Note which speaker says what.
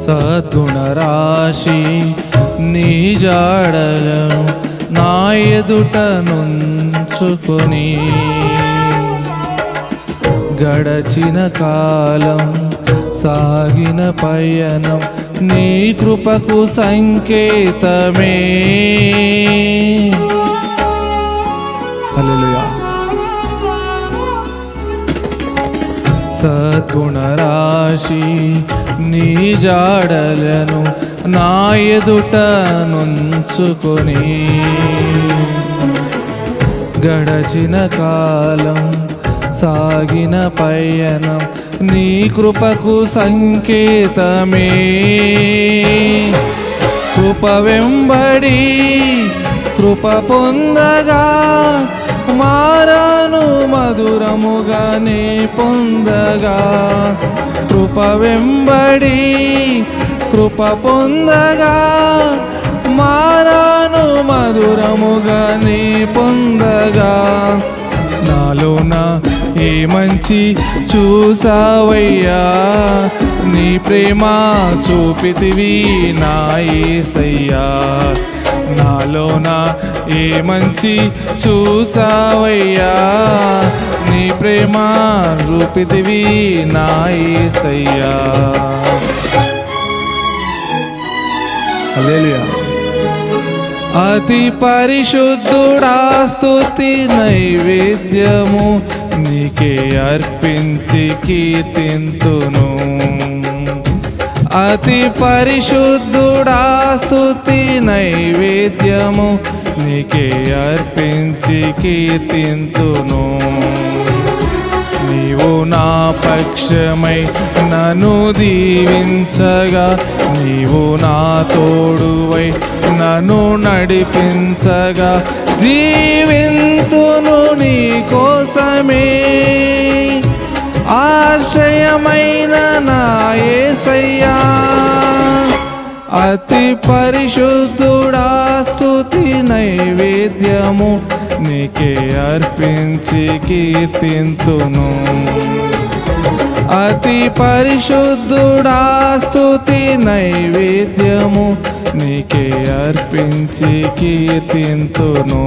Speaker 1: సద్గుణరాశి నీ జాడలను నా ఎదుట నుంచుకొని గడచిన కాలం సాగిన పయనం నీ కృపకు సంకేతమే. హల్లెలూయా. సద్గుణరాశి నీ జాడలను నా ఎదుట నుంచుకొని గడచిన కాలం సాగిన పయనం నీ కృపకు సంకేతమే. కృప వెంబడి కృప పొందగా మారాను మధురముగా నీ పొందగా. కృప వెంబడి కృప పొందగా మారాను మధురముగా నీ పొందగా. నాలోన ఏ మంచి చూసావయ్యా, నీ ప్రేమ చూపితివి నా యేసయ్యా. నాలోన ఏ మంచి చూసావయ్యా, నీ ప్రేమ చూపితివి నా యేసయ్యా. హల్లెలూయా. అతి పరిశుద్ధుడా స్తుతి నైవేద్యము నీకే అర్పించి కీర్తింతును. అతి పరిశుద్ధుడా స్తుతి నైవేద్యము నీకే అర్పించి కీర్తింతును. నీవు నా పక్షమై నన్ను దీవించగా, నీవు నా తోడువై నన్ను నడిపించగా, జీవింతును నీ కోసమే. ఆశ్రయమైన నా యేసయ్యా, అతి పరిశుద్ధుడా స్తుతి నైవేద్యము నీకే అర్పించి కీర్తింతును. అతి పరిశుద్ధుడా స్తుతి నైవేద్యము నీకే అర్పించి కీర్తింతును.